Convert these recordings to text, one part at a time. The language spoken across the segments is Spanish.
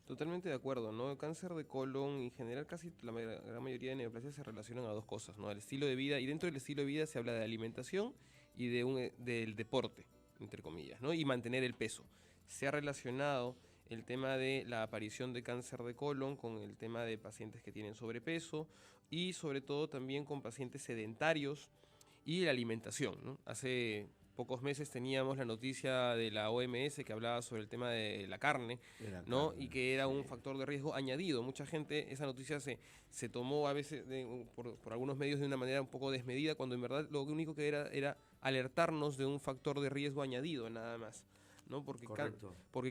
Totalmente de acuerdo, ¿no? El cáncer de colon, en general, casi la gran mayoría de neoplasias se relacionan a dos cosas, ¿no? Al estilo de vida, y dentro del estilo de vida se habla de alimentación y del deporte, entre comillas, ¿no? Y mantener el peso. Se ha relacionado el tema de la aparición de cáncer de colon con el tema de pacientes que tienen sobrepeso y sobre todo también con pacientes sedentarios y la alimentación, ¿no? Hace pocos meses teníamos la noticia de la OMS que hablaba sobre el tema de la carne, ¿no? Y que era un factor de riesgo añadido. Mucha gente, esa noticia se tomó a veces por algunos medios de una manera un poco desmedida, cuando en verdad lo único que era alertarnos de un factor de riesgo añadido, nada más, ¿no? Porque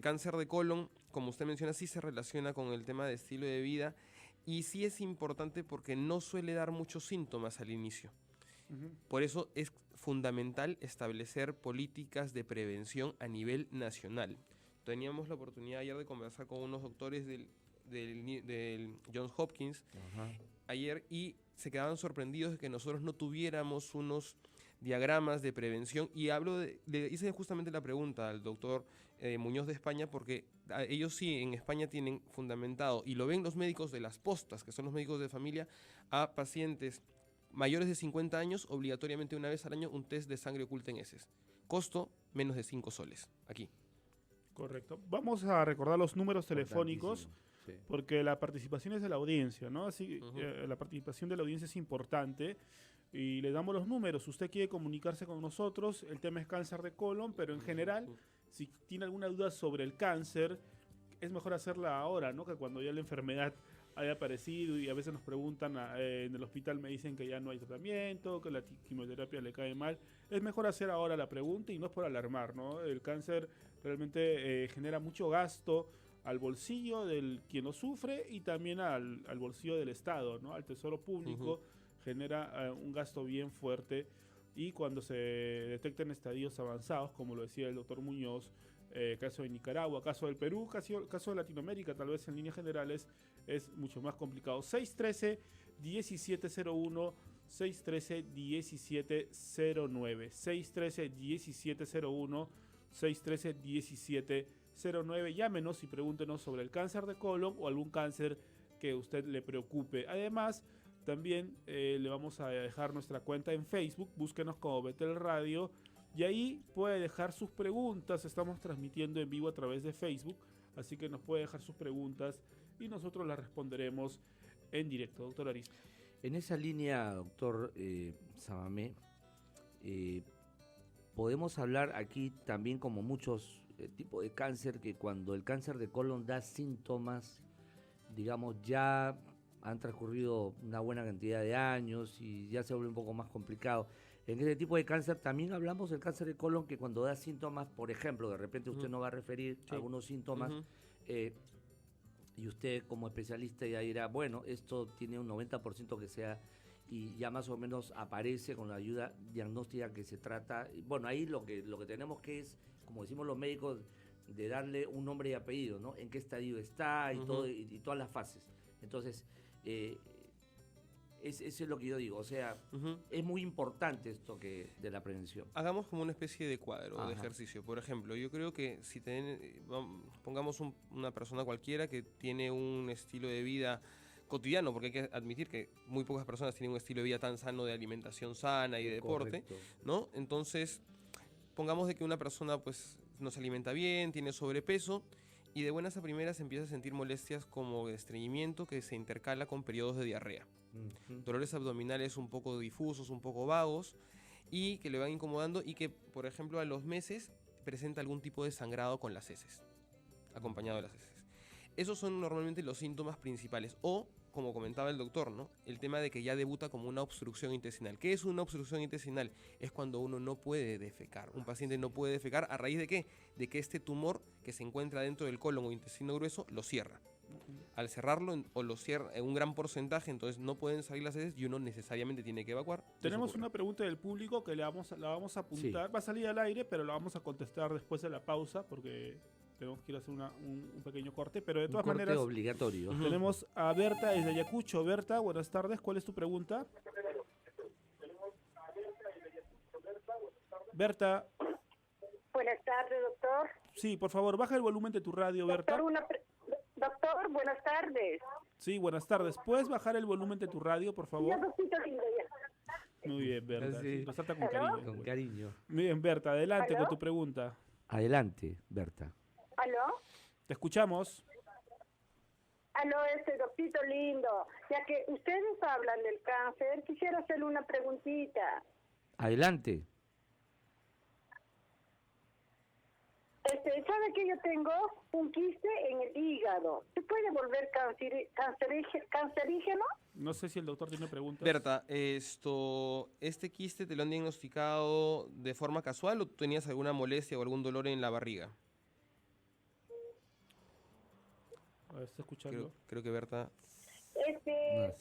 cáncer de colon, como usted menciona, sí se relaciona con el tema de estilo de vida y sí es importante porque no suele dar muchos síntomas al inicio. Por eso es fundamental establecer políticas de prevención a nivel nacional. Teníamos la oportunidad ayer de conversar con unos doctores del Johns Hopkins ayer y se quedaban sorprendidos de que nosotros no tuviéramos unos diagramas de prevención, y le hice justamente la pregunta al doctor Muñoz de España, porque ellos sí en España tienen fundamentado, y lo ven los médicos de las postas, que son los médicos de familia, a pacientes mayores de 50 años, obligatoriamente una vez al año, un test de sangre oculta en heces. Costo, menos de 5 soles, aquí. Correcto. Vamos a recordar los números telefónicos, sí, porque la participación es de la audiencia, ¿no? Así la participación de la audiencia es importante y le damos los números. Usted quiere comunicarse con nosotros, el tema es cáncer de colon, pero en general, si tiene alguna duda sobre el cáncer, es mejor hacerla ahora, ¿no? Que cuando ya la enfermedad haya aparecido, y a veces nos preguntan en el hospital, me dicen que ya no hay tratamiento, que la quimioterapia le cae mal. Es mejor hacer ahora la pregunta y no es por alarmar, ¿no? El cáncer realmente genera mucho gasto al bolsillo del quien lo sufre y también al bolsillo del Estado, ¿no? Al Tesoro Público genera un gasto bien fuerte, y cuando se detectan estadios avanzados, como lo decía el doctor Muñoz, caso de Nicaragua, caso del Perú, caso de Latinoamérica, tal vez en líneas generales, es mucho más complicado. 613-1701, 613-1709, 613-1701, 613-1709. Llámenos y pregúntenos sobre el cáncer de colon o algún cáncer que a usted le preocupe. Además, también le vamos a dejar nuestra cuenta en Facebook, búsquenos como Betel Radio, y ahí puede dejar sus preguntas. Estamos transmitiendo en vivo a través de Facebook, así que nos puede dejar sus preguntas y nosotros las responderemos en directo. Doctor Arispe. En esa línea, doctor Sabamé, podemos hablar aquí también, como muchos tipos de cáncer, que cuando el cáncer de colon da síntomas, digamos, ya han transcurrido una buena cantidad de años y ya se vuelve un poco más complicado. En este tipo de cáncer también hablamos del cáncer de colon, que cuando da síntomas, por ejemplo, de repente usted nos va a referir algunos síntomas, y usted como especialista ya dirá, bueno, esto tiene un 90% que sea, y ya más o menos aparece con la ayuda diagnóstica que se trata. Bueno, ahí lo que tenemos que es, como decimos los médicos, de darle un nombre y apellido, ¿no? En qué estadio está y todo, y todas las fases. Entonces, eso es lo que yo digo, o sea, es muy importante esto de la prevención. Hagamos como una especie de cuadro de ejercicio. Por ejemplo, yo creo que si pongamos una persona cualquiera que tiene un estilo de vida cotidiano, porque hay que admitir que muy pocas personas tienen un estilo de vida tan sano, de alimentación sana y de deporte, ¿no? Entonces, pongamos de que una persona pues no se alimenta bien, tiene sobrepeso, y de buenas a primeras empieza a sentir molestias como estreñimiento que se intercala con periodos de diarrea. Dolores abdominales un poco difusos, un poco vagos, y que le van incomodando, y que, por ejemplo, a los meses presenta algún tipo de sangrado con las heces, acompañado de las heces. Esos son normalmente los síntomas principales. O, como comentaba el doctor, ¿no? El tema de que ya debuta como una obstrucción intestinal. ¿Qué es una obstrucción intestinal? Es cuando uno no puede defecar. Un paciente no puede defecar, ¿a raíz de qué? De que este tumor que se encuentra dentro del colon o intestino grueso lo cierra. Al cerrarlo, o lo cierra en un gran porcentaje, entonces no pueden salir las heces y uno necesariamente tiene que evacuar. Tenemos una pregunta del público que la vamos a apuntar. Sí. Va a salir al aire, pero la vamos a contestar después de la pausa, porque tenemos que ir a hacer un pequeño corte, pero de todas maneras obligatorio. Tenemos a Berta desde Ayacucho. Berta, buenas tardes, ¿cuál es tu pregunta? Berta. Buenas tardes, doctor. Sí, por favor, baja el volumen de tu radio, Berta. Doctor, buenas tardes. Sí, buenas tardes. ¿Puedes bajar el volumen de tu radio, por favor? Ya, doctor lindo, ya. Muy bien, Berta. Sí. Nos trata con cariño. Con cariño. Muy bien, Berta, adelante ¿Aló? con tu pregunta. Adelante, Berta. ¿Aló? Te escuchamos. Aló, doctorito lindo. Ya que ustedes hablan del cáncer, quisiera hacerle una preguntita. Adelante. ¿Sabe que yo tengo un quiste en el hígado? ¿Se puede volver cancerígeno? No sé si el doctor tiene preguntas. Berta, ¿este quiste te lo han diagnosticado de forma casual o tú tenías alguna molestia o algún dolor en la barriga? A ver, ¿está escuchando? Creo que Berta...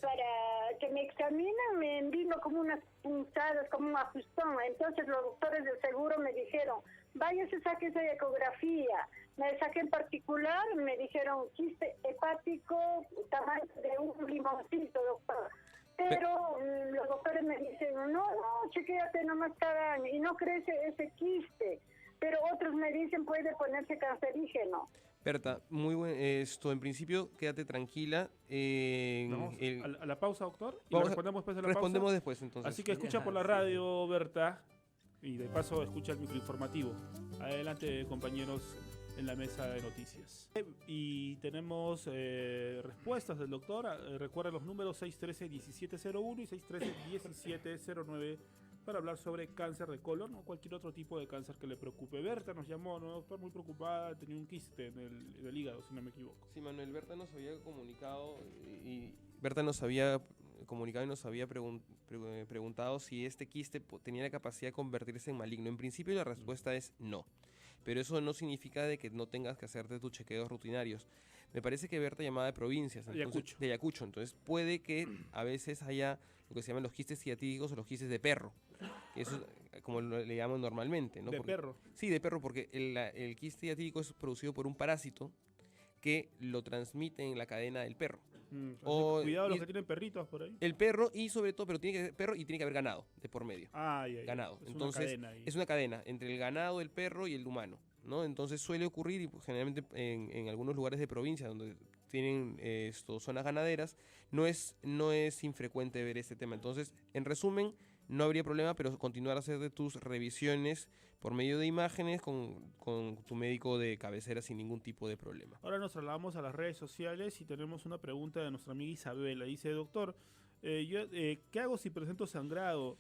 Para que me examinan me vino como unas punzadas, como un ajustón. Entonces los doctores del seguro me dijeron, váyase, sáquese de ecografía. Me saqué en particular, me dijeron quiste hepático, tamaño de un limoncito, doctor. Pero los doctores me dicen, no, chequéate nomás cada año y no crece ese quiste. Pero otros me dicen puede ponerse cancerígeno. Berta, muy buen, en principio quédate tranquila. Vamos a la pausa, doctor. Y Vamos, respondemos después de la respondemos pausa. después, entonces. Así que escucha por la radio, Berta, y de paso escucha el microinformativo. Adelante, compañeros, en la mesa de noticias. Y tenemos respuestas del doctor. Recuerda los números 613-1701 y 613-1709 para hablar sobre cáncer de colon o cualquier otro tipo de cáncer que le preocupe. Berta nos llamó, ¿no, doctor? Muy preocupada, tenía un quiste en el hígado, si no me equivoco. Sí, Manuel, Berta nos había comunicado y nos había preguntado si este quiste tenía la capacidad de convertirse en maligno. En principio la respuesta es no, pero eso no significa de que no tengas que hacerte tus chequeos rutinarios. Me parece que Berta llamaba de provincias, entonces, de Ayacucho, entonces puede que a veces haya lo que se llaman los quistes ciatídicos o los quistes de perro, que eso es como le llaman normalmente, ¿no? ¿De perro? Sí, de perro, porque el quiste ciatídico es producido por un parásito que lo transmite en la cadena del perro. Cuidado los que tienen perritos por ahí. El perro y sobre todo, pero tiene que ser perro y tiene que haber ganado de por medio. Ganado. Entonces, es una cadena entre el ganado, el perro y el humano, ¿no? Entonces suele ocurrir, y pues, generalmente en algunos lugares de provincia donde tienen zonas ganaderas, no es infrecuente ver este tema. Entonces, en resumen, no habría problema, pero continuar a hacer de tus revisiones por medio de imágenes con tu médico de cabecera sin ningún tipo de problema. Ahora nos trasladamos a las redes sociales y tenemos una pregunta de nuestra amiga Isabela. Dice, doctor, ¿qué hago si presento sangrado?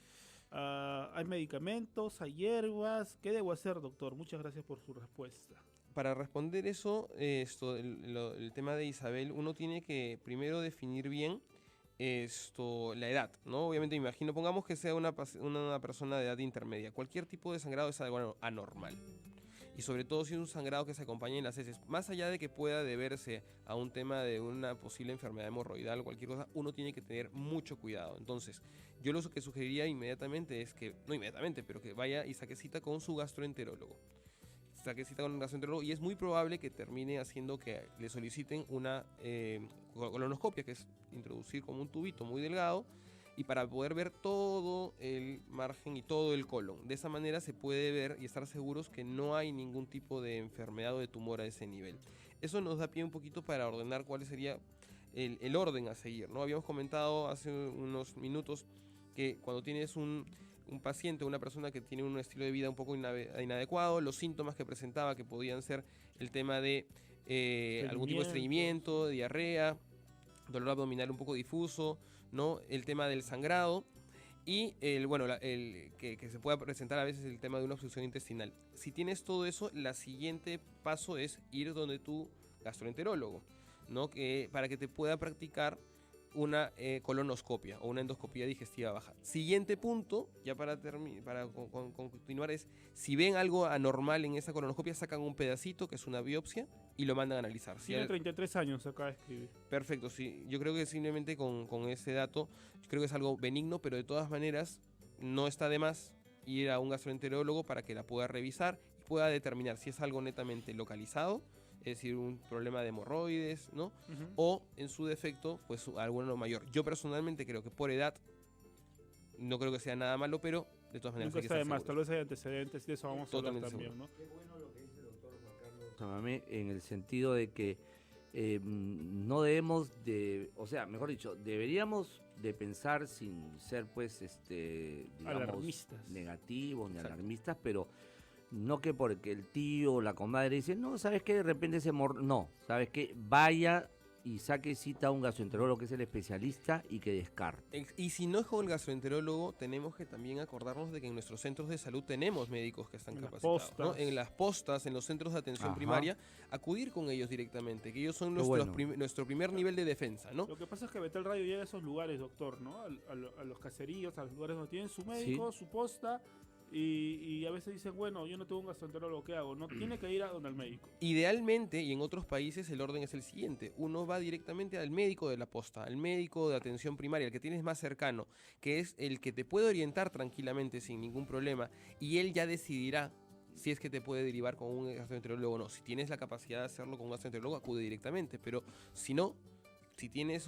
¿Hay medicamentos? ¿Hay hierbas? ¿Qué debo hacer, doctor? Muchas gracias por su respuesta. Para responder eso, el tema de Isabel, uno tiene que primero definir bien la edad, ¿no? Obviamente, imagino, pongamos que sea una persona de edad intermedia. Cualquier tipo de sangrado es algo anormal. Y sobre todo si es un sangrado que se acompaña en las heces. Más allá de que pueda deberse a un tema de una posible enfermedad hemorroidal o cualquier cosa, uno tiene que tener mucho cuidado. Entonces, yo lo que sugeriría inmediatamente es que, no inmediatamente, pero que vaya y saque cita con su gastroenterólogo. Saque cita con un gastroenterólogo y es muy probable que termine haciendo que le soliciten una colonoscopia, que es introducir como un tubito muy delgado y para poder ver todo el margen y todo el colon. De esa manera se puede ver y estar seguros que no hay ningún tipo de enfermedad o de tumor a ese nivel. Eso nos da pie un poquito para ordenar cuál sería el orden a seguir, ¿no? Habíamos comentado hace unos minutos que cuando tienes un paciente, una persona que tiene un estilo de vida un poco inadecuado, los síntomas que presentaba, que podían ser el tema de algún tipo de estreñimiento, diarrea, dolor abdominal un poco difuso, ¿no? El tema del sangrado y que se pueda presentar a veces el tema de una obstrucción intestinal. Si tienes todo eso, el siguiente paso es ir donde tu gastroenterólogo, ¿no? Para que te pueda practicar una colonoscopia o una endoscopia digestiva baja. Siguiente punto, ya para continuar, es si ven algo anormal en esa colonoscopia, sacan un pedacito, que es una biopsia, y lo mandan a analizar. Tiene 33 años, acá de escribir. Perfecto, sí. Yo creo que simplemente con ese dato, yo creo que es algo benigno, pero de todas maneras no está de más ir a un gastroenterólogo para que la pueda revisar y pueda determinar si es algo netamente localizado, es decir, un problema de hemorroides, ¿no? O, en su defecto, pues alguno mayor. Yo personalmente creo que por edad no creo que sea nada malo, pero de todas maneras nunca está de más, tal vez hay antecedentes y de eso vamos a hablar también, ¿no? Qué bueno lo que dice el doctor Juan Carlos Chamamé, en el sentido de que no debemos de, o sea, mejor dicho, deberíamos de pensar sin ser, pues, digamos, Alarmistas. negativos ni Exacto. alarmistas, pero no que porque el tío o la comadre dice, no, ¿sabes qué? De repente no, ¿sabes qué? Vaya y saque cita a un gastroenterólogo que es el especialista y que descarte. Y si no es con el gastroenterólogo, tenemos que también acordarnos de que en nuestros centros de salud tenemos médicos que están En las capacitados, ¿no? postas. En las postas, en los centros de atención Ajá. primaria, acudir con ellos directamente, que ellos son Qué bueno. nuestro primer nivel de defensa, ¿no? Lo que pasa es que Betel Radio llega a esos lugares, doctor, ¿no? A los caseríos, a los lugares donde tienen su médico, su posta, y a veces dicen, bueno, yo no tengo un gastroenterólogo, ¿qué hago? No tiene que ir a donde el médico. Idealmente, y en otros países el orden es el siguiente, uno va directamente al médico de la posta, al médico de atención primaria, el que tienes más cercano, que es el que te puede orientar tranquilamente sin ningún problema, y él ya decidirá si es que te puede derivar con un gastroenterólogo o no. Si tienes la capacidad de hacerlo con un gastroenterólogo, acude directamente, pero si no, si tienes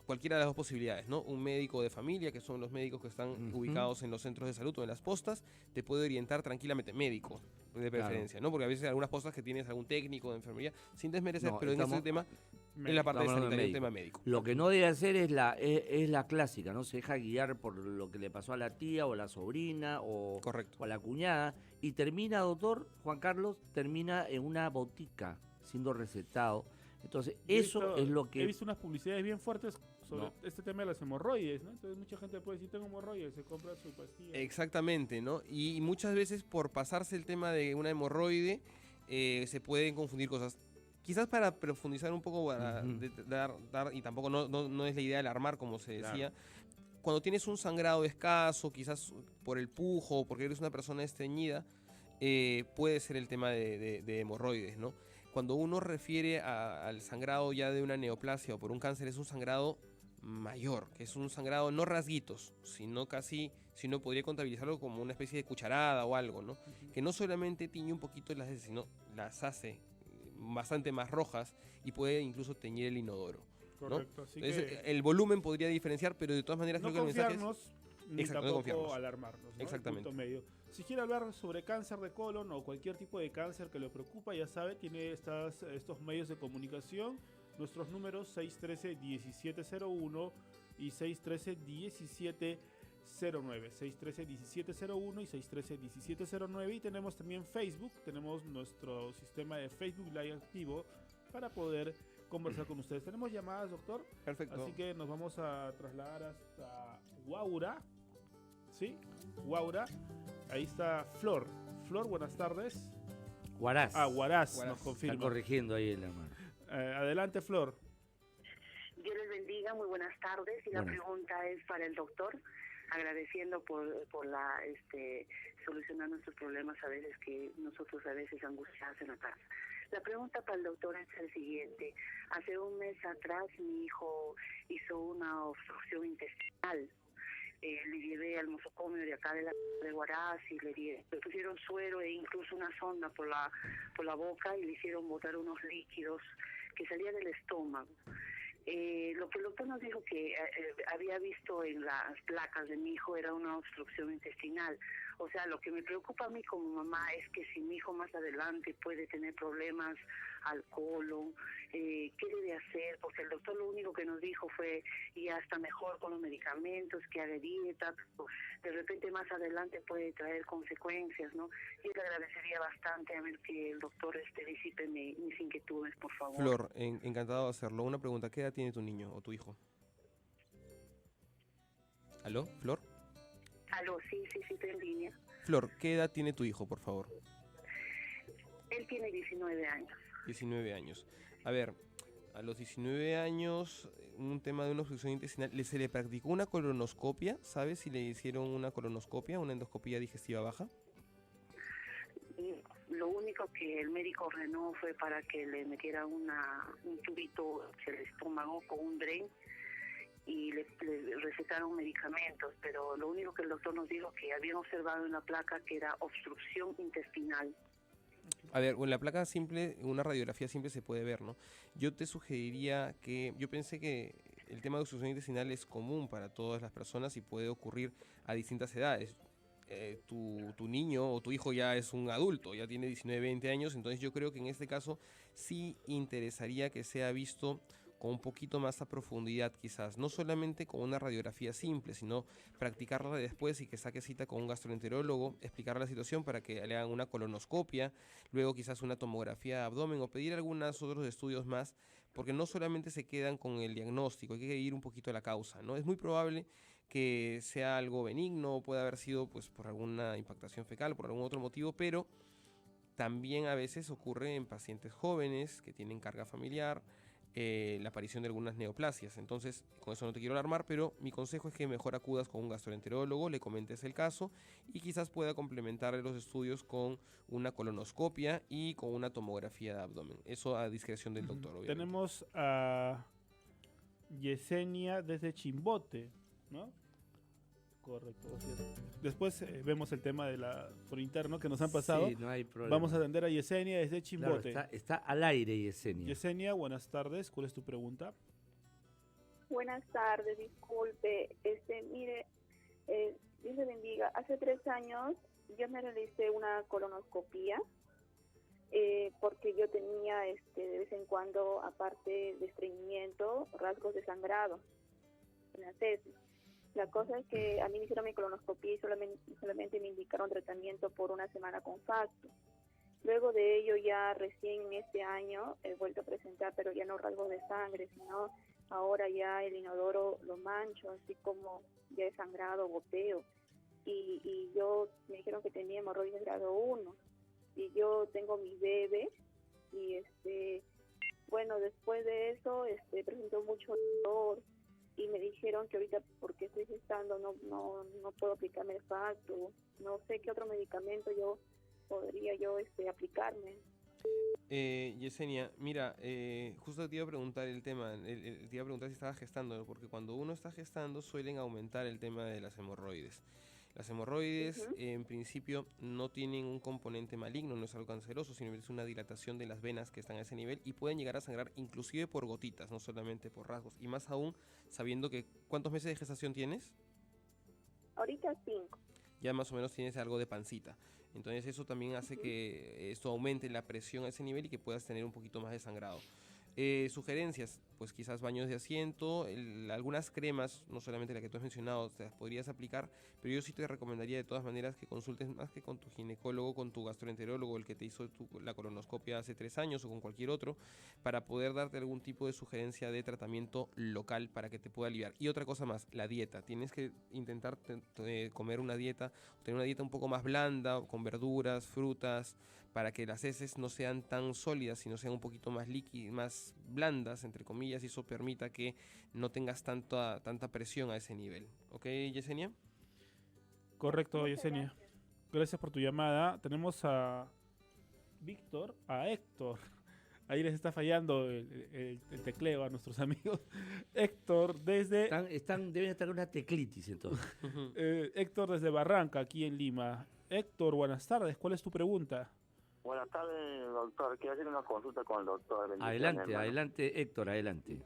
cualquiera de las dos posibilidades, ¿no? Un médico de familia, que son los médicos que están ubicados en los centros de salud o en las postas, te puede orientar tranquilamente, médico de preferencia, ¿no? Porque a veces hay algunas postas que tienes algún técnico de enfermería, sin desmerecer, No, pero en ese tema, en la parte de estamos hablando de sanitaria, un médico. tema médico. Lo que no debe hacer es la clásica, ¿no? Se deja guiar por lo que le pasó a la tía o la sobrina o Correcto. a la cuñada y termina, doctor Juan Carlos, termina en una botica siendo recetado. Entonces, eso es lo He que... visto unas publicidades bien fuertes sobre No. este tema de las hemorroides, ¿no? Entonces mucha gente puede decir, tengo hemorroides, se compra su pastilla. Exactamente, ¿no? Y muchas veces por pasarse el tema de una hemorroide, se pueden confundir cosas. Quizás para profundizar un poco, para dar, y tampoco no es la idea de alarmar, como se decía, cuando tienes un sangrado escaso, quizás por el pujo o porque eres una persona estreñida, puede ser el tema de hemorroides, ¿no? Cuando uno refiere al sangrado ya de una neoplasia o por un cáncer, es un sangrado mayor, que es un sangrado no rasguitos, sino casi, si uno podría contabilizarlo como una especie de cucharada o algo, ¿no? Que no solamente tiñe un poquito las heces, sino las hace bastante más rojas y puede incluso teñir el inodoro, ¿no? Correcto, así Entonces, que el volumen podría diferenciar, pero de todas maneras no creo que el mensaje es... confiarnos ni Exacto, no tampoco confiarnos. alarmarnos, ¿no? Exactamente. El punto medio. Si quiere hablar sobre cáncer de colon o cualquier tipo de cáncer que le preocupa, ya sabe, tiene estos medios de comunicación, nuestros números 613-1701 y 613-1709. 613-1701 y 613-1709. Y tenemos también Facebook, tenemos nuestro sistema de Facebook Live activo para poder conversar con ustedes. Tenemos llamadas, doctor. Perfecto. Así que nos vamos a trasladar hasta Huaura. ¿Sí? Huaura. Ahí está Flor. Flor, buenas tardes. Huaraz. Huaraz, Huaraz. nos Está confirma. corrigiendo ahí el hermano. Adelante, Flor. Dios les bendiga, muy buenas tardes. Y la Buenas. pregunta es para el doctor, agradeciendo por la solucionar nuestros problemas a veces que nosotros a veces angustiados en la casa. La pregunta para el doctor es el siguiente. Hace un mes atrás mi hijo hizo una obstrucción intestinal. Le llevé al nosocomio de acá de Huaraz y le pusieron suero e incluso una sonda por la boca y le hicieron botar unos líquidos que salían del estómago. Lo que el doctor nos dijo que había visto en las placas de mi hijo era una obstrucción intestinal. O sea, lo que me preocupa a mí como mamá es que si mi hijo más adelante puede tener problemas al colon, ¿qué debe hacer? Porque el doctor lo único que nos dijo fue, ya está mejor con los medicamentos, que haga dieta, pero de repente más adelante puede traer consecuencias, ¿no? Yo le agradecería bastante a ver que el doctor disipe mis inquietudes, por favor. Flor, encantado de hacerlo. Una pregunta, ¿qué edad tiene tu niño o tu hijo? ¿Aló, Flor? Aló, sí, estoy en línea. Flor, ¿qué edad tiene tu hijo, por favor? Él tiene 19 años. 19 años. A ver, a los 19 años, un tema de una obstrucción intestinal, ¿se le practicó una colonoscopia? ¿Sabes si le hicieron una colonoscopia, una endoscopia digestiva baja? Lo único que el médico ordenó fue para que le metiera un tubito en el estómago con un drain y le recetaron medicamentos, pero lo único que el doctor nos dijo que habían observado en la placa que era obstrucción intestinal. A ver, en la placa simple, una radiografía simple se puede ver, ¿no? Yo te sugeriría yo pensé que el tema de obstrucción intestinal es común para todas las personas y puede ocurrir a distintas edades. tu niño o tu hijo ya es un adulto, ya tiene 19, 20 años, entonces yo creo que en este caso sí interesaría que sea visto con un poquito más a profundidad quizás, no solamente con una radiografía simple, sino practicarla después y que saque cita con un gastroenterólogo, explicar la situación para que le hagan una colonoscopia, luego quizás una tomografía de abdomen o pedir algunos otros estudios más, porque no solamente se quedan con el diagnóstico, hay que ir un poquito a la causa, ¿no? Es muy probable que sea algo benigno, puede haber sido pues por alguna impactación fecal, por algún otro motivo, pero también a veces ocurre en pacientes jóvenes que tienen carga familiar, la aparición de algunas neoplasias. Entonces, con eso no te quiero alarmar, pero mi consejo es que mejor acudas con un gastroenterólogo, le comentes el caso y quizás pueda complementar los estudios con una colonoscopia y con una tomografía de abdomen. Eso a discreción del doctor, obviamente. Tenemos a Yesenia desde Chimbote, ¿no? Correcto. Después vemos el tema por interno que nos han pasado. Sí, no hay problema. Vamos a atender a Yesenia desde Claro, Chimbote. está al aire, Yesenia. Yesenia, buenas tardes. ¿Cuál es tu pregunta? Buenas tardes, disculpe. Mire, Dios le bendiga. Hace 3 años yo me realicé una colonoscopía porque yo tenía de vez en cuando, aparte de estreñimiento, rasgos de sangrado en las heces. La cosa es que a mí me hicieron mi colonoscopia y solamente me indicaron tratamiento por 1 semana con Facto. Luego de ello, ya recién en este año he vuelto a presentar, pero ya no rasgos de sangre, sino ahora ya el inodoro lo mancho, así como ya he sangrado, goteo. Y yo me dijeron que tenía hemorroides grado 1. Y yo tengo mi bebé y bueno, después de eso presentó mucho dolor. Y me dijeron que ahorita porque estoy gestando no puedo aplicarme el Facto, no sé qué otro medicamento podría aplicarme. Yesenia, mira, justo te iba a preguntar el tema, te iba a preguntar si estabas gestando, porque cuando uno está gestando suelen aumentar el tema de las hemorroides. Las hemorroides en principio no tienen un componente maligno, no es algo canceroso, sino es una dilatación de las venas que están a ese nivel y pueden llegar a sangrar inclusive por gotitas, no solamente por rasgos. Y más aún sabiendo que, ¿cuántos meses de gestación tienes? Ahorita 5. Ya más o menos tienes algo de pancita. Entonces eso también hace que esto aumente la presión a ese nivel y que puedas tener un poquito más de sangrado. Sugerencias, pues quizás baños de asiento, algunas cremas, no solamente la que tú has mencionado, te las podrías aplicar, pero yo sí te recomendaría de todas maneras que consultes más que con tu ginecólogo, con tu gastroenterólogo, el que te hizo la colonoscopia hace 3 años o con cualquier otro, para poder darte algún tipo de sugerencia de tratamiento local para que te pueda aliviar. Y otra cosa más, la dieta. Tienes que intentar comer una dieta, tener una dieta un poco más blanda, con verduras, frutas, para que las heces no sean tan sólidas, sino sean un poquito más líquidas, más blandas, entre comillas, y eso permita que no tengas tanta presión a ese nivel. ¿Ok, Yesenia? Correcto, Yesenia. Gracias por tu llamada. Tenemos a Víctor, a Héctor. Ahí les está fallando el tecleo a nuestros amigos. Héctor desde... Deben estar con una teclitis entonces. Héctor desde Barranca, aquí en Lima. Héctor, buenas tardes. ¿Cuál es tu pregunta? Buenas tardes, doctor. Quiero hacer una consulta con el doctor. Adelante, Héctor, adelante.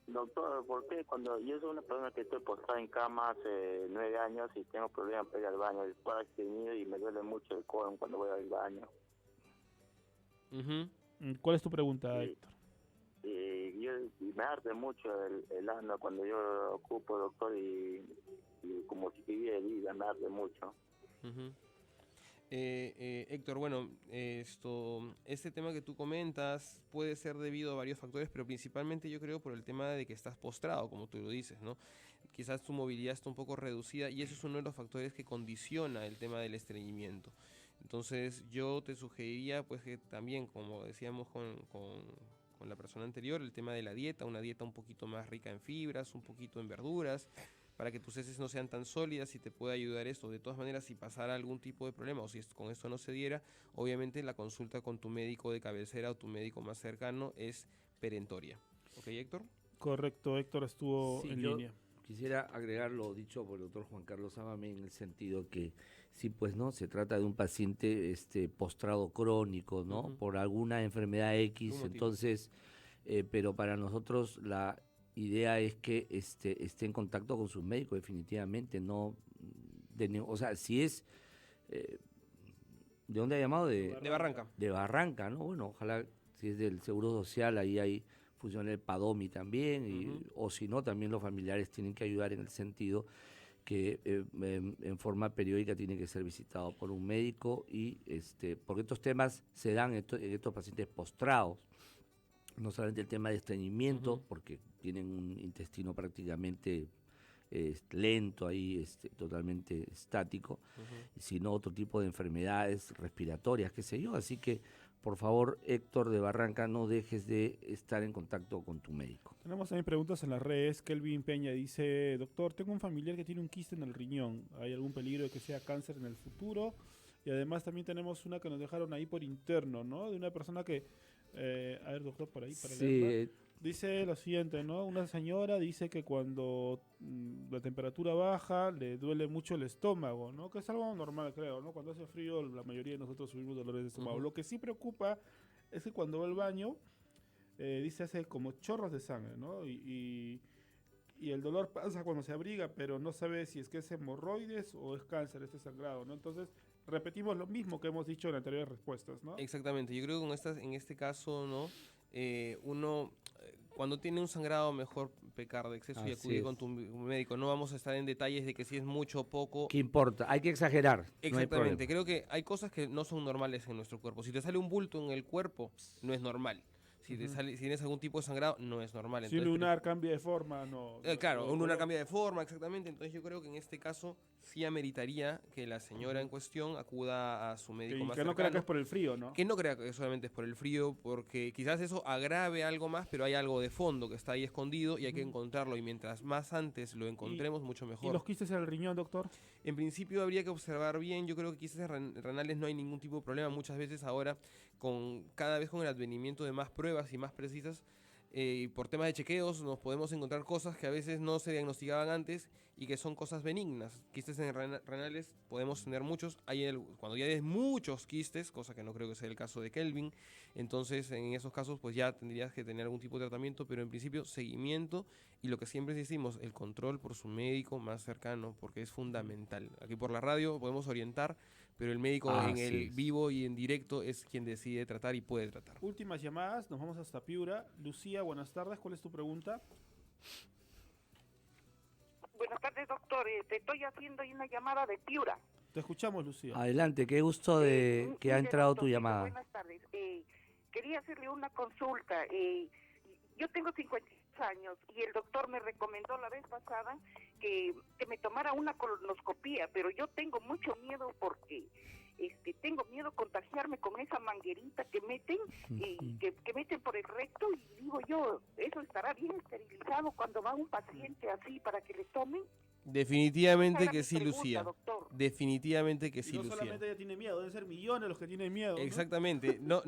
Doctor, ¿por qué cuando yo soy una persona que estoy postrada en cama hace 9 años y tengo problemas para ir al baño, después he tenido y me duele mucho el colon cuando voy al baño? ¿Cuál es tu pregunta, Héctor? Y me arde mucho el ano cuando yo ocupo, doctor, y como si viviera herida, me arde mucho. Héctor, bueno, este tema que tú comentas puede ser debido a varios factores, pero principalmente yo creo por el tema de que estás postrado, como tú lo dices, ¿no? Quizás tu movilidad está un poco reducida y eso es uno de los factores que condiciona el tema del estreñimiento. Entonces yo te sugeriría pues que también, como decíamos con la persona anterior, el tema de la dieta, una dieta un poquito más rica en fibras, un poquito en verduras, para que tus heces no sean tan sólidas y te pueda ayudar esto. De todas maneras, si pasara algún tipo de problema o si con esto no se diera, obviamente la consulta con tu médico de cabecera o tu médico más cercano es perentoria. ¿Ok, Héctor? Correcto, Héctor estuvo en línea. Quisiera agregar lo dicho por el doctor Juan Carlos Amame en el sentido que sí, pues no, se trata de un paciente postrado crónico, ¿no? Por alguna enfermedad X, entonces, pero para nosotros la idea es que esté en contacto con su médico definitivamente, no o sea, si es... ¿de dónde ha llamado? De Barranca. De Barranca, ¿no? Bueno, ojalá, si es del Seguro Social, ahí funciona el PADOMI también, o si no, también los familiares tienen que ayudar en el sentido que en forma periódica tiene que ser visitado por un médico, y porque estos temas se dan en estos pacientes postrados, no solamente el tema de estreñimiento, porque tienen un intestino prácticamente lento ahí, totalmente estático, sino otro tipo de enfermedades respiratorias, qué sé yo. Así que, por favor, Héctor de Barranca, no dejes de estar en contacto con tu médico. Tenemos también preguntas en las redes. Kelvin Peña dice: doctor, tengo un familiar que tiene un quiste en el riñón. ¿Hay algún peligro de que sea cáncer en el futuro? Y además también tenemos una que nos dejaron ahí por interno, ¿no? De una persona que... a ver, doctor, por ahí, para leerla. Dice lo siguiente, ¿no? Una señora dice que cuando la temperatura baja le duele mucho el estómago, ¿no? Que es algo normal, creo, ¿no? Cuando hace frío la mayoría de nosotros sufrimos dolores de estómago. Lo que sí preocupa es que cuando va al baño, dice, hace como chorros de sangre, ¿no? Y el dolor pasa cuando se abriga, pero no sabe si es que es hemorroides o es cáncer este sangrado, ¿no? Entonces, repetimos lo mismo que hemos dicho en anteriores respuestas, ¿no? Exactamente, yo creo que en este caso, ¿no? Uno, cuando tiene un sangrado, mejor pecar de exceso y acudir con tu médico. No vamos a estar en detalles de que si es mucho o poco. ¿Qué importa? Hay que exagerar. Exactamente, creo que hay cosas que no son normales en nuestro cuerpo. Si te sale un bulto en el cuerpo, no es normal. Si tienes algún tipo de sangrado, no es normal. Si un lunar cambia de forma, no. Claro, un lunar cambia de forma, exactamente. Entonces yo creo que en este caso sí ameritaría que la señora en cuestión acuda a su médico más cercano. Que no crea que es por el frío, ¿no? Que no crea que solamente es por el frío, porque quizás eso agrave algo más, pero hay algo de fondo que está ahí escondido y hay que encontrarlo. Y mientras más antes lo encontremos, mucho mejor. ¿Y los quistes en el riñón, doctor? En principio habría que observar bien. Yo creo que quistes renales no hay ningún tipo de problema. Muchas veces ahora, cada vez con el advenimiento de más pruebas y más precisas, por temas de chequeos nos podemos encontrar cosas que a veces no se diagnosticaban antes y que son cosas benignas. Quistes renales podemos tener muchos. Cuando ya hay muchos quistes, cosa que no creo que sea el caso de Kelvin, entonces en esos casos pues ya tendrías que tener algún tipo de tratamiento, pero en principio seguimiento y lo que siempre decimos, el control por su médico más cercano, porque es fundamental. Aquí por la radio podemos orientar, pero el médico en el vivo y en directo es quien decide tratar y puede tratar. Últimas llamadas, nos vamos hasta Piura. Lucía, buenas tardes, ¿cuál es tu pregunta? Buenas tardes, doctor. Te estoy haciendo una llamada de Piura. Te escuchamos, Lucía. Adelante, qué gusto de que ha entrado doctor, tu llamada. Buenas tardes. Quería hacerle una consulta. Yo tengo 52 años y el doctor me recomendó la vez pasada que me tomara una colonoscopía, pero yo tengo mucho miedo porque tengo miedo contagiarme con esa manguerita que meten y que meten por el recto, y digo yo, ¿eso estará bien esterilizado cuando va un paciente así para que le tomen? Definitivamente que sí, pregunta, Lucía. Doctor. Definitivamente que sí, no Lucía. Solamente ella tiene miedo, deben ser millones los que tienen miedo, ¿no? Exactamente. No,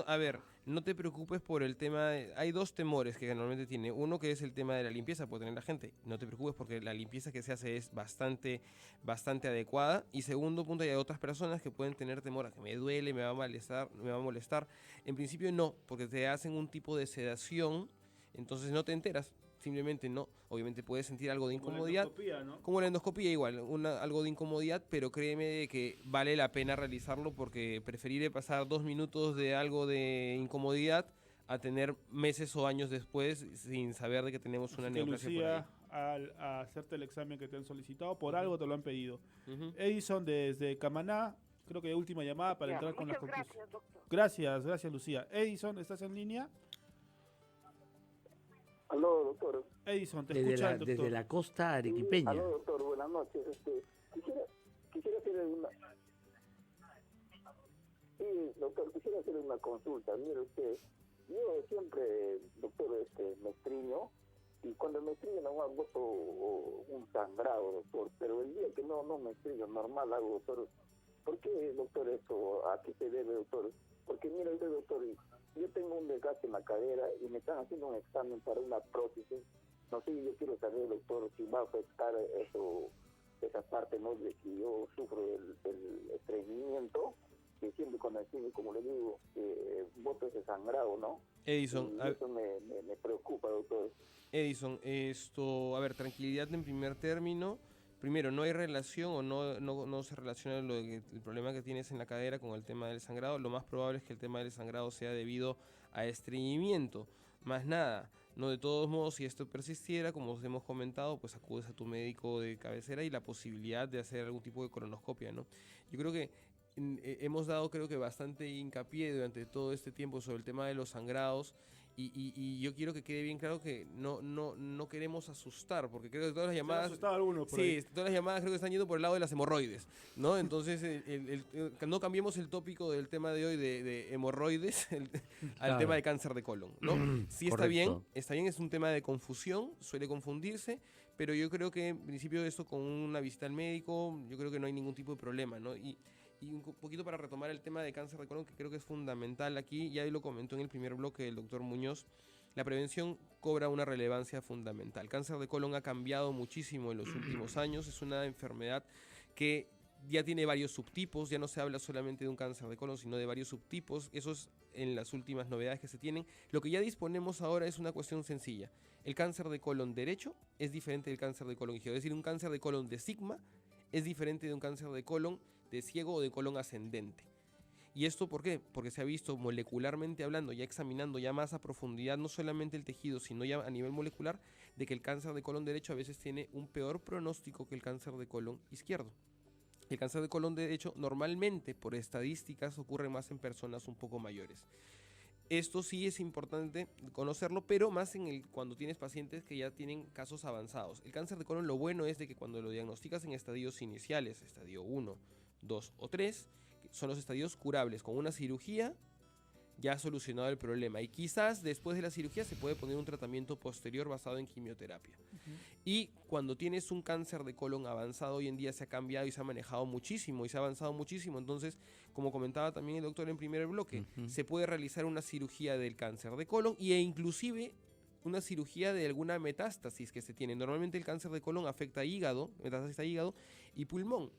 a ver, no te preocupes por el tema hay dos temores que normalmente tiene. Uno que es el tema de la limpieza, puede tener la gente. No te preocupes porque la limpieza que se hace es bastante adecuada. Y segundo punto, hay otras personas que pueden tener temor a que me duele, me va a molestar. En principio no, porque te hacen un tipo de sedación, entonces no te enteras. Simplemente no, obviamente puedes sentir algo de incomodidad, como la endoscopía igual, algo de incomodidad, pero créeme que vale la pena realizarlo porque preferiré pasar 2 minutos de algo de incomodidad a tener meses o años después sin saber de que tenemos una neoplasia por ahí. Al hacerte el examen que te han solicitado, por algo te lo han pedido. Edison desde Camaná, creo que última llamada para entrar con las conclusiones. Gracias, Lucía. Edison, ¿estás en línea? Aló, doctor. Edison, te escucha el doctor. Desde la costa arequipeña. Aló, doctor, buenas noches. Quisiera hacer una... Sí, doctor, quisiera hacer una consulta. Mire usted, yo siempre, doctor, me estriño, y cuando me estriño no hago un sangrado, doctor, pero el día que no me estriño, normal hago, doctor. ¿Por qué, doctor, esto? ¿A qué se debe, doctor? Porque mire usted, doctor, yo tengo un desgaste en la cadera y me están haciendo un examen para una prótesis. No sé, yo quiero saber, doctor, si va a afectar esa parte, ¿no?, de que yo sufro el estreñimiento, que siempre con el cine, como le digo, boto ese sangrado, ¿no? Edison, y eso me preocupa, doctor. Edison, a ver, tranquilidad en primer término. primero, no hay relación o no se relaciona el problema que tienes en la cadera con el tema del sangrado. Lo más probable es que el tema del sangrado sea debido a estreñimiento, más nada. No, de todos modos, si esto persistiera, como os hemos comentado, pues acudes a tu médico de cabecera y la posibilidad de hacer algún tipo de colonoscopia, ¿no? Yo creo que hemos dado, creo que bastante hincapié durante todo este tiempo sobre el tema de los sangrados. Y yo quiero que quede bien claro que no queremos asustar, porque creo que todas las llamadas... todas las llamadas creo que están yendo por el lado de las hemorroides, ¿no? Entonces, no cambiemos el tópico del tema de hoy de hemorroides al tema de cáncer de colon, ¿no? Sí, está bien, es un tema de confusión, suele confundirse, pero yo creo que en principio esto con una visita al médico, yo creo que no hay ningún tipo de problema, ¿no? Y un poquito para retomar el tema de cáncer de colon, que creo que es fundamental aquí, ya lo comentó en el primer bloque el doctor Muñoz, la prevención cobra una relevancia fundamental. Cáncer de colon ha cambiado muchísimo en los últimos años, es una enfermedad que ya tiene varios subtipos, ya no se habla solamente de un cáncer de colon, sino de varios subtipos, eso es en las últimas novedades que se tienen. Lo que ya disponemos ahora es una cuestión sencilla. El cáncer de colon derecho es diferente del cáncer de colon izquierdo, es decir, un cáncer de colon de sigma es diferente de un cáncer de colon de ciego o de colon ascendente. ¿Y esto por qué? Porque se ha visto molecularmente hablando, ya examinando ya más a profundidad, no solamente el tejido, sino ya a nivel molecular, de que el cáncer de colon derecho a veces tiene un peor pronóstico que el cáncer de colon izquierdo. El cáncer de colon derecho normalmente, por estadísticas, ocurre más en personas un poco mayores. Esto sí es importante conocerlo, pero más cuando tienes pacientes que ya tienen casos avanzados. El cáncer de colon, lo bueno es de que cuando lo diagnosticas en estadios iniciales, estadio 1, 2 o 3, son los estadios curables. Con una cirugía ya ha solucionado el problema y quizás después de la cirugía se puede poner un tratamiento posterior basado en quimioterapia. Y cuando tienes un cáncer de colon avanzado, hoy en día se ha cambiado y se ha manejado muchísimo y se ha avanzado muchísimo. Entonces, como comentaba también el doctor en primer bloque, se puede realizar una cirugía del cáncer de colon e inclusive una cirugía de alguna metástasis que se tiene. Normalmente el cáncer de colon afecta a hígado, metástasis a hígado y pulmón.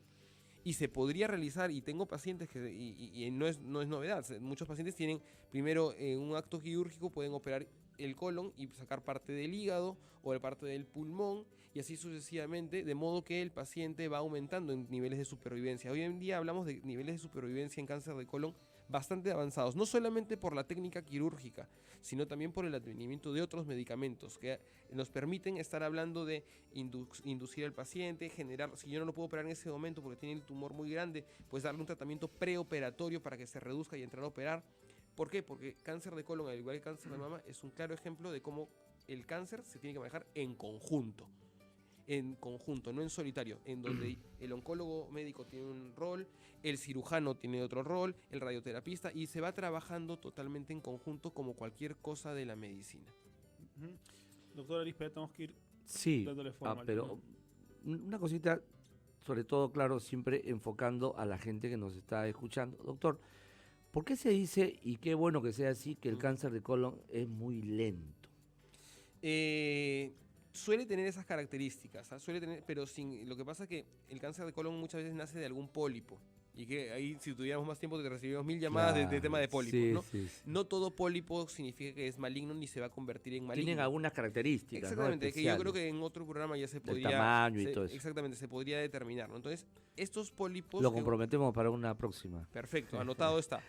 Y se podría realizar, y tengo pacientes que, y no es novedad, muchos pacientes tienen primero un acto quirúrgico, pueden operar el colon y sacar parte del hígado o parte del pulmón y así sucesivamente, de modo que el paciente va aumentando en niveles de supervivencia. Hoy en día hablamos de niveles de supervivencia en cáncer de colon bastante avanzados, no solamente por la técnica quirúrgica, sino también por el advenimiento de otros medicamentos que nos permiten estar hablando de inducir al paciente, generar, si yo no lo puedo operar en ese momento porque tiene el tumor muy grande, pues darle un tratamiento preoperatorio para que se reduzca y entrar a operar. ¿Por qué? Porque cáncer de colon, al igual que cáncer de mama, es un claro ejemplo de cómo el cáncer se tiene que manejar en conjunto, no en solitario, en donde el oncólogo médico tiene un rol, el cirujano tiene otro rol, el radioterapista, y se va trabajando totalmente en conjunto como cualquier cosa de la medicina. Doctor Arizpe, tenemos que ir dándole forma. Pero una cosita, sobre todo, claro, siempre enfocando a la gente que nos está escuchando. Doctor, ¿por qué se dice, y qué bueno que sea así, que el cáncer de colon es muy lento? Suele tener esas características, pero lo que pasa es que el cáncer de colon muchas veces nace de algún pólipo. Y que ahí, si tuviéramos más tiempo, te recibimos 1000 llamadas de tema de pólipos, ¿no? Sí. No todo pólipo significa que es maligno ni se va a convertir en maligno. Tienen algunas características, exactamente, ¿no? Que yo creo que en otro programa ya se podría... El tamaño y todo eso. Exactamente, se podría determinar, ¿no? Entonces, estos pólipos... Lo comprometemos para una próxima. Perfecto, anotado está.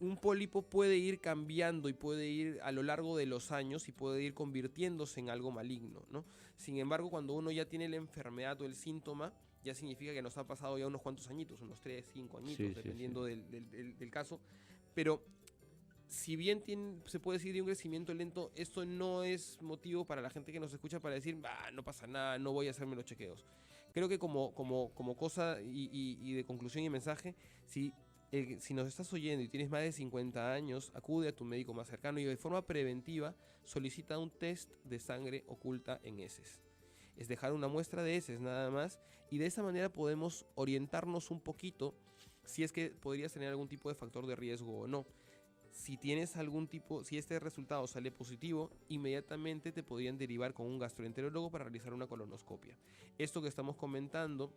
Un pólipo puede ir cambiando y puede ir a lo largo de los años y puede ir convirtiéndose en algo maligno, ¿no? Sin embargo, cuando uno ya tiene la enfermedad o el síntoma, ya significa que nos ha pasado ya unos cuantos añitos, unos 3, 5 añitos, dependiendo del caso. Pero si bien se puede decir de un crecimiento lento, esto no es motivo para la gente que nos escucha para decir, no pasa nada, no voy a hacerme los chequeos. Creo que como cosa y de conclusión y mensaje, si nos estás oyendo y tienes más de 50 años, acude a tu médico más cercano y de forma preventiva solicita un test de sangre oculta en heces. Es dejar una muestra de heces nada más y de esa manera podemos orientarnos un poquito si es que podrías tener algún tipo de factor de riesgo o no. Si este resultado sale positivo, inmediatamente te podrían derivar con un gastroenterólogo para realizar una colonoscopia. Esto que estamos comentando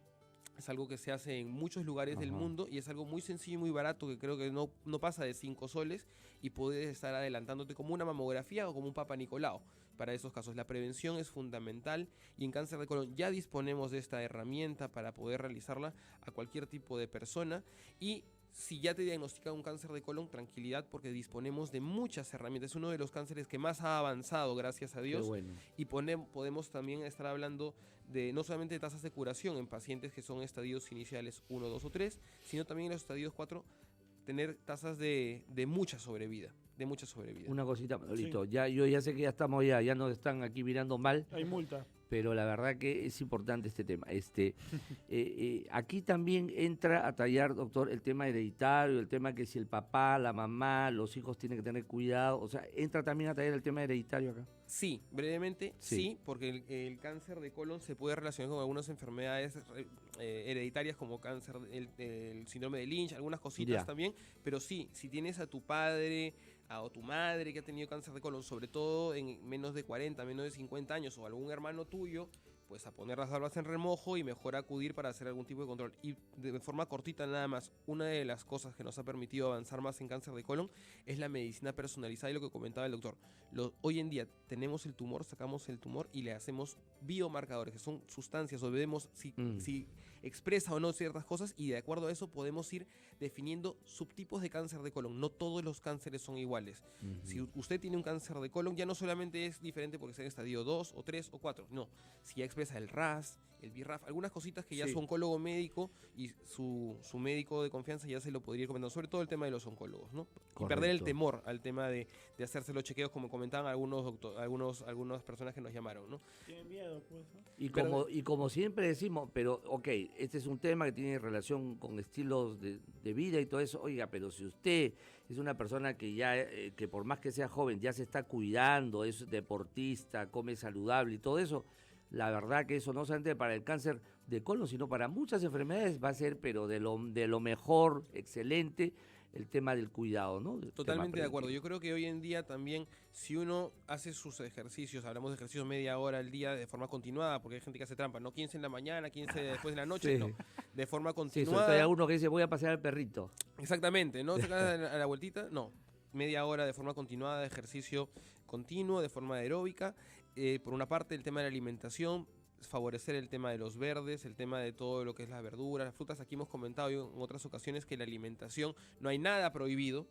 es algo que se hace en muchos lugares del mundo y es algo muy sencillo y muy barato que creo que no pasa de 5 soles y puedes estar adelantándote como una mamografía o como un Papa Nicolau. para esos casos. La prevención es fundamental y en cáncer de colon ya disponemos de esta herramienta para poder realizarla a cualquier tipo de persona. Y si ya te diagnostican un cáncer de colon, tranquilidad, porque disponemos de muchas herramientas. Es uno de los cánceres que más ha avanzado, gracias a Dios. Qué bueno. Y podemos también estar hablando de no solamente de tasas de curación en pacientes que son estadios iniciales 1, 2 o 3, sino también en los estadios 4, tener tasas de mucha sobrevida. Una cosita, Manolito, sí. Yo ya sé que ya nos están aquí mirando mal. Hay multa. Pero la verdad que es importante este tema. Aquí también entra a tallar, doctor, el tema hereditario, el tema que si el papá, la mamá, los hijos tienen que tener cuidado. O sea, entra también a tallar el tema hereditario acá. Sí, brevemente, sí, porque el cáncer de colon se puede relacionar con algunas enfermedades hereditarias como cáncer, el síndrome de Lynch, algunas cositas también. Pero sí, si tienes a tu padre o tu madre que ha tenido cáncer de colon, sobre todo en menos de 40, menos de 50 años, o algún hermano tuyo, pues a poner las barbas en remojo y mejor acudir para hacer algún tipo de control. Y de forma cortita nada más, una de las cosas que nos ha permitido avanzar más en cáncer de colon es la medicina personalizada y lo que comentaba el doctor. Hoy en día tenemos el tumor, sacamos el tumor y le hacemos biomarcadores, que son sustancias, o vemos si expresa o no ciertas cosas, y de acuerdo a eso podemos ir definiendo subtipos de cáncer de colon. No todos los cánceres son iguales. Si usted tiene un cáncer de colon, ya no solamente es diferente porque sea en estadio 2 o 3 o 4, no. Si ya expresa el RAS, el BRAF, algunas cositas que ya su oncólogo médico y su médico de confianza ya se lo podría ir comentando, sobre todo el tema de los oncólogos, ¿no? Correcto. Y perder el temor al tema de hacerse los chequeos, como comentaban algunas personas que nos llamaron, ¿no? Tienen miedo, pues, ¿no? Y como siempre decimos, pero ok, este es un tema que tiene relación con estilos de vida y todo eso. Oiga, pero si usted es una persona que ya, que por más que sea joven, ya se está cuidando, es deportista, come saludable y todo eso, la verdad que eso no solamente para el cáncer de colon, sino para muchas enfermedades va a ser, pero de lo mejor, excelente, el tema del cuidado, ¿no? Totalmente de acuerdo. Yo creo que hoy en día también, si uno hace sus ejercicios, hablamos de ejercicios media hora al día de forma continuada, porque hay gente que hace trampa, no 15 en la mañana, 15 después de la noche, no, de forma continuada. Sí, hay uno que dice, voy a pasear al perrito. Exactamente, ¿no? Se a la vueltita, no. Media hora de forma continuada, de ejercicio continuo, de forma aeróbica. Por una parte, el tema de la alimentación, favorecer el tema de los verdes, el tema de todo lo que es las verduras, las frutas. Aquí hemos comentado en otras ocasiones que la alimentación no hay nada prohibido,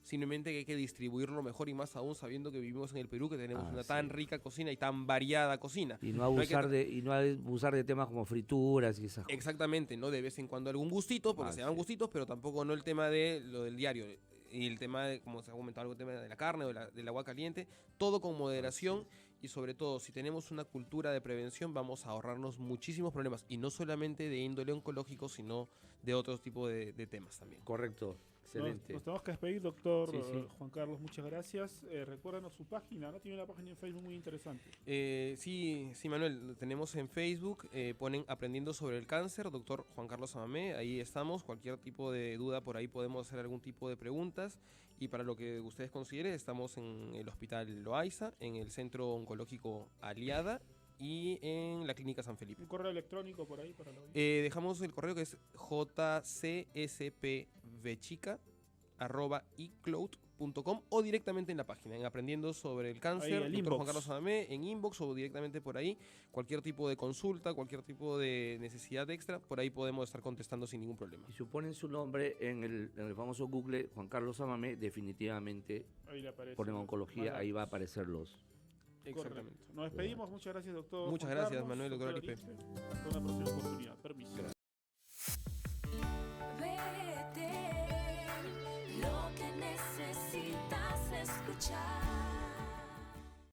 simplemente que hay que distribuirlo mejor, y más aún sabiendo que vivimos en el Perú, que tenemos una tan rica cocina y tan variada cocina. Y no abusar de temas como frituras y esas cosas. Exactamente, ¿no? De vez en cuando algún gustito, porque se llaman gustitos, pero tampoco no el tema de lo del diario. Y el tema de, como se ha comentado, el tema de la carne o del agua caliente, todo con moderación. Y sobre todo, si tenemos una cultura de prevención, vamos a ahorrarnos muchísimos problemas. Y no solamente de índole oncológico, sino de otros tipos de temas también. Correcto, excelente. Nos tenemos que despedir, doctor Juan Carlos. Muchas gracias. Recuérdanos su página, ¿no? Tiene una página en Facebook muy interesante. Sí, Manuel. Tenemos en Facebook, ponen Aprendiendo sobre el Cáncer, doctor Juan Carlos Amamé. Ahí estamos. Cualquier tipo de duda, por ahí podemos hacer algún tipo de preguntas. Y para lo que ustedes consideren, estamos en el Hospital Loaiza, en el Centro Oncológico Aliada y en la Clínica San Felipe. ¿Un correo electrónico por ahí para la dejamos el correo que es jcspvchica@icloud.com o directamente en la página, en Aprendiendo sobre el Cáncer, doctor Juan Carlos Adamé, en inbox o directamente por ahí. Cualquier tipo de consulta, cualquier tipo de necesidad extra, por ahí podemos estar contestando sin ningún problema. Y si ponen su nombre en el famoso Google, Juan Carlos Amamé, definitivamente ponen oncología, ahí va a aparecer los... Exactamente. Correcto. Nos despedimos. Muchas gracias, doctor. Muchas gracias, Manuel, doctor Aripe. Hasta una próxima oportunidad. Permiso. Gracias.